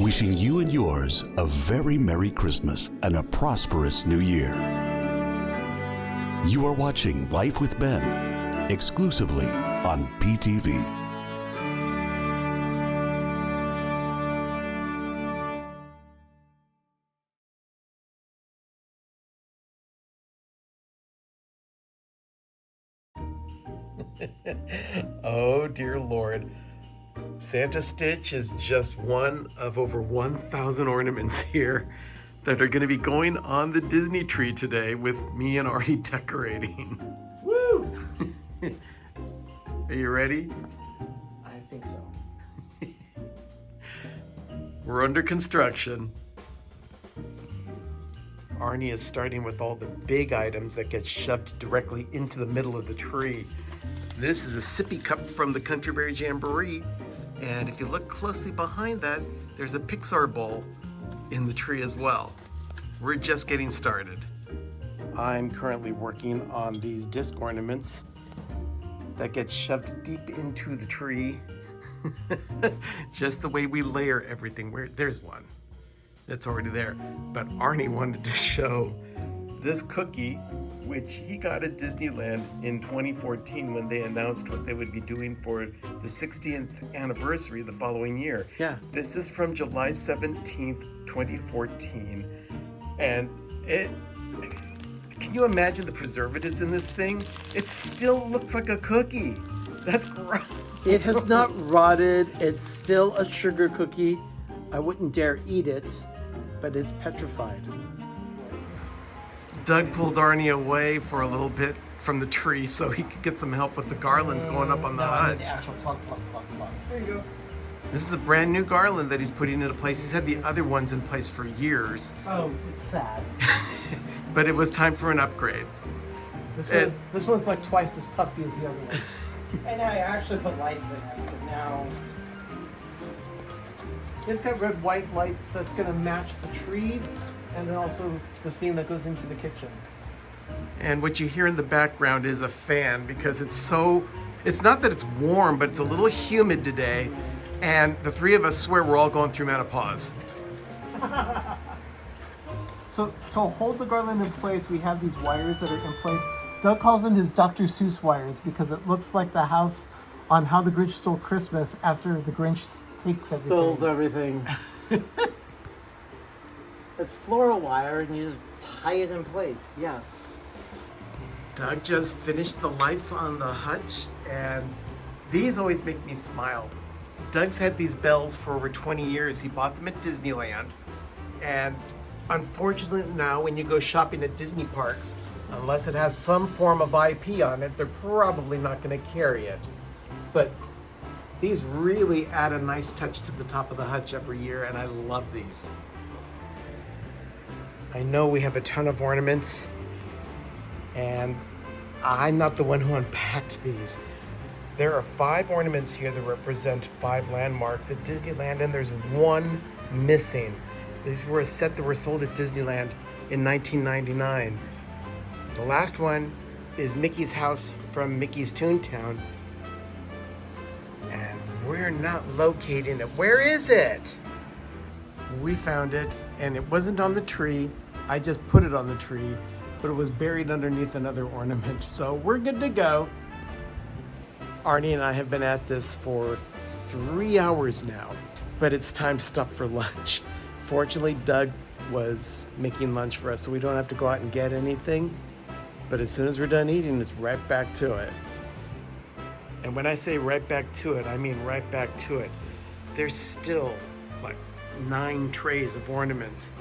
wishing you and yours a very Merry Christmas and a prosperous New Year. You are watching Life with Ben, exclusively on PTV. Oh dear Lord. Santa Stitch is just one of over 1,000 ornaments here that are going to be going on the Disney tree today with me and Arnie decorating. Woo! Are you ready? I think so. We're under construction. Arnie is starting with all the big items that get shoved directly into the middle of the tree. This is a sippy cup from the Country Berry Jamboree. And if you look closely behind that, there's a Pixar bowl in the tree as well. We're just getting started. I'm currently working on these disc ornaments that get shoved deep into the tree. Just the way we layer everything. There's one that's already there. But Arnie wanted to show this cookie, which he got at Disneyland in 2014 when they announced what they would be doing for the 60th anniversary the following year. Yeah. This is from July 17th, 2014. And can you imagine the preservatives in this thing? It still looks like a cookie. That's gross. It has not rotted. It's still a sugar cookie. I wouldn't dare eat it, but it's petrified. Doug pulled Arnie away for a little bit from the tree so he could get some help with the garlands going up on the hutch. There you go. This is a brand new garland that he's putting into place. He's had the other ones in place for years, Oh, it's sad. but it was time for an upgrade. This one's like twice as puffy as the other one. And I actually put lights in it because now It's got red, white lights that's going to match the trees, and then also the theme that goes into the kitchen. And what you hear in the background is a fan because it's not that it's warm, but it's a little humid today. And the three of us swear we're all going through menopause. So to hold the garland in place, we have these wires that are in place. Doug calls them his Dr. Seuss wires because it looks like the house on How the Grinch Stole Christmas after the Grinch takes everything. Spills everything. It's floral wire and you just tie it in place. Yes. Doug just finished the lights on the hutch, and these always make me smile. Doug's had these bells for over 20 years. He bought them at Disneyland, and unfortunately now when you go shopping at Disney parks, unless it has some form of IP on it, they're probably not going to carry it. But these really add a nice touch to the top of the hutch every year, and I love these. I know we have a ton of ornaments, and I'm not the one who unpacked these. There are 5 ornaments here that represent 5 landmarks at Disneyland, and there's one missing. These were a set that were sold at Disneyland in 1999. The last one is Mickey's house from Mickey's Toontown, and we're not locating it. Where is it? We found it, and it wasn't on the tree. I just put it on the tree, but it was buried underneath another ornament, so we're good to go. Arnie and I have been at this for 3 hours now, but it's time to stop for lunch. Fortunately, Doug was making lunch for us, so we don't have to go out and get anything. But as soon as we're done eating, it's right back to it. And when I say right back to it, I mean right back to it. There's still like 9 trays of ornaments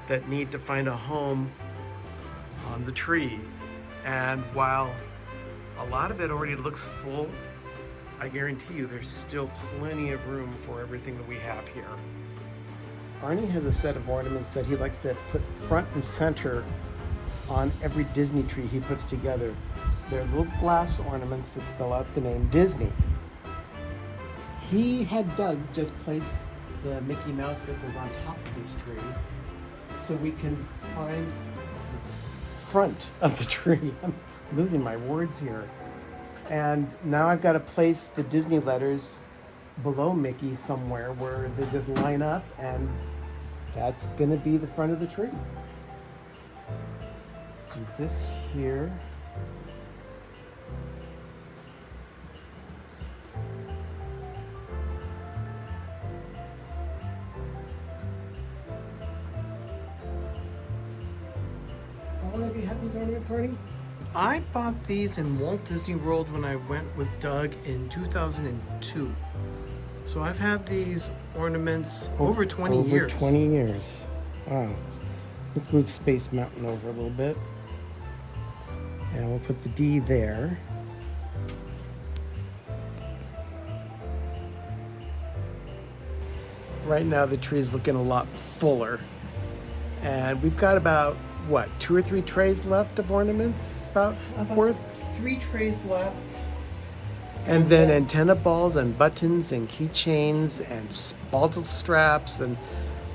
that need to find a home on the tree. And while a lot of it already looks full, I guarantee you there's still plenty of room for everything that we have here. Arnie has a set of ornaments that he likes to put front and center on every Disney tree he puts together. They're little glass ornaments that spell out the name Disney. He had Doug just place the Mickey Mouse that goes on top of this tree so we can find the front of the tree. I'm losing my words here. And now I've got to place the Disney letters below Mickey somewhere where they just line up, and that's gonna be the front of the tree. Do this here. How long have you had these ornaments, Arnie? I bought these in Walt Disney World when I went with Doug in 2002. So I've had these ornaments over 20 years. Over 20 years. Wow. Let's move Space Mountain over a little bit. And we'll put the D there. Right now the tree is looking a lot fuller. And we've got about, what, 2 or 3 trays left of ornaments? About worth? 3 trays left. And then antenna balls and buttons and keychains and bottle straps, and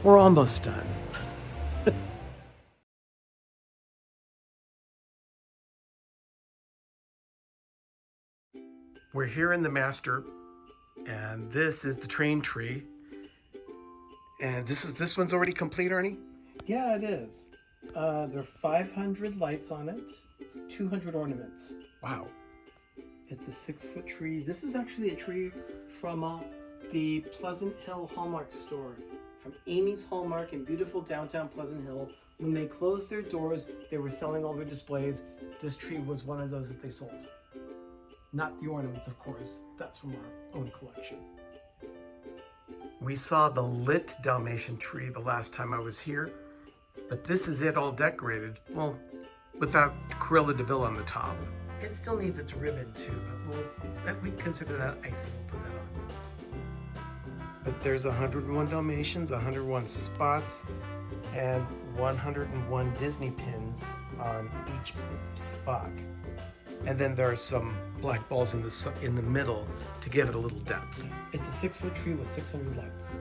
we're almost done. We're here in the master, and this is the train tree. And this one's already complete, Arnie? Yeah, it is. There are 500 lights on it. It's 200 ornaments. Wow. It's a 6-foot tree. This is actually a tree from the Pleasant Hill Hallmark store. From Amy's Hallmark in beautiful downtown Pleasant Hill. When they closed their doors, they were selling all their displays. This tree was one of those that they sold. Not the ornaments, of course. That's from our own collection. We saw the lit Dalmatian tree the last time I was here, but this is it all decorated. Well, without Cruella de Vil on the top. It still needs its ribbon too, but we consider that icing. We'll put that on. But there's 101 Dalmatians, 101 spots, and 101 Disney pins on each spot. And then there are some black balls in the middle to give it a little depth. It's a 6-foot tree with 600 lights.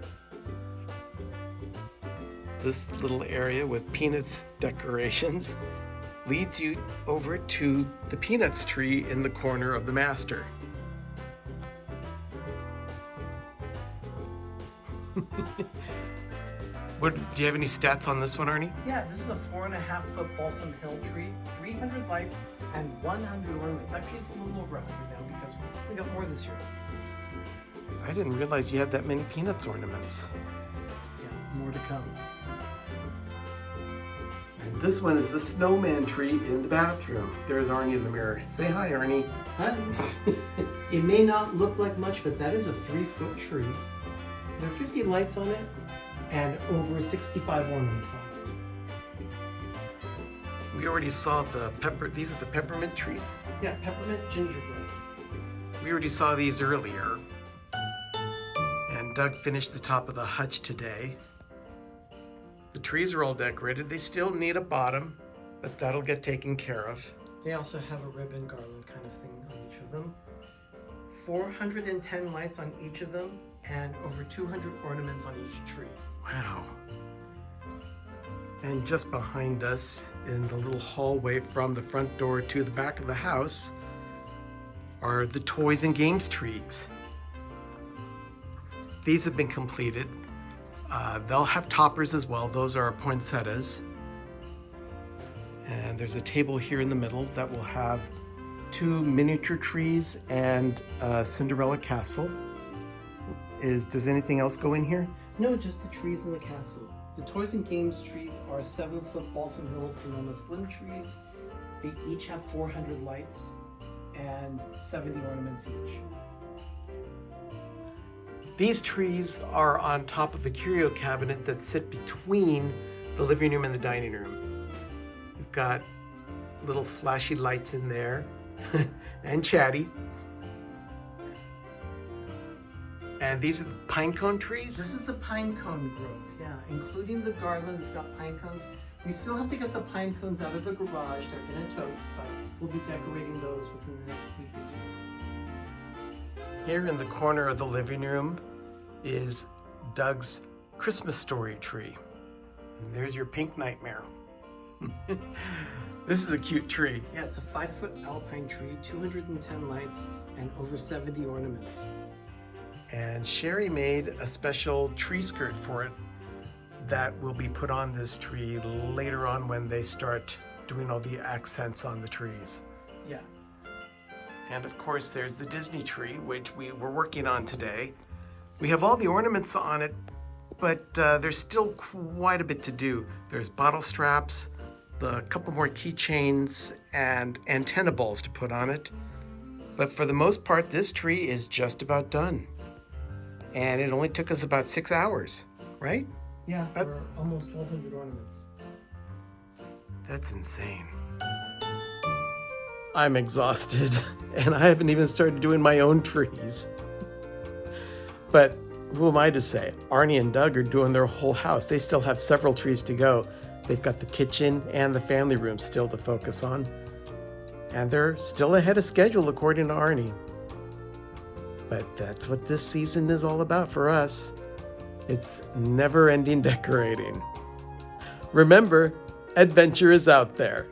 This little area with Peanuts decorations leads you over to the Peanuts tree in the corner of the master. Do you have any stats on this one, Arnie? Yeah, this is a 4.5-foot Balsam Hill tree, 300 lights, and 100 ornaments. Actually, it's a little over 100 now because we got more this year. I didn't realize you had that many Peanuts ornaments. Yeah, more to come. And this one is the snowman tree in the bathroom. There's Arnie in the mirror. Say hi, Arnie. Hi. It may not look like much, but that is a 3-foot tree. There are 50 lights on it and over 65 ornaments on it. We already saw these are the peppermint trees? Yeah, peppermint gingerbread. We already saw these earlier. And Doug finished the top of the hutch today. The trees are all decorated. They still need a bottom, but that'll get taken care of. They also have a ribbon garland kind of thing on each of them. 410 lights on each of them and over 200 ornaments on each tree. Wow. And just behind us in the little hallway from the front door to the back of the house are the toys and games trees. These have been completed. They'll have toppers as well. Those are poinsettias. And there's a table here in the middle that will have 2 miniature trees and a Cinderella castle. Does anything else go in here? No, just the trees in the castle. The toys and games trees are 7-foot Balsam Hill Sonoma Slim trees. They each have 400 lights and 70 ornaments each. These trees are on top of a curio cabinet that sit between the living room and the dining room. We've got little flashy lights in there and chatty. And these are the pine cone trees? This is the pine cone grove, yeah, including the garland. It's got pine cones. We still have to get the pine cones out of the garage. They're in a tote, but we'll be decorating those within the next week or 2. Here in the corner of the living room is Doug's Christmas story tree. And there's your pink nightmare. This is a cute tree. Yeah, it's a 5-foot alpine tree, 210 lights, and over 70 ornaments. And Sherry made a special tree skirt for it that will be put on this tree later on when they start doing all the accents on the trees. Yeah. And of course, there's the Disney tree, which we were working on today. We have all the ornaments on it, but there's still quite a bit to do. There's bottle straps, a couple more keychains, and antenna balls to put on it. But for the most part, this tree is just about done. And it only took us about 6 hours, right? Yeah, for almost 1,200 ornaments. That's insane. I'm exhausted, and I haven't even started doing my own trees. But who am I to say? Arnie and Doug are doing their whole house. They still have several trees to go. They've got the kitchen and the family room still to focus on. And they're still ahead of schedule, according to Arnie. But that's what this season is all about for us. It's never-ending decorating. Remember, adventure is out there.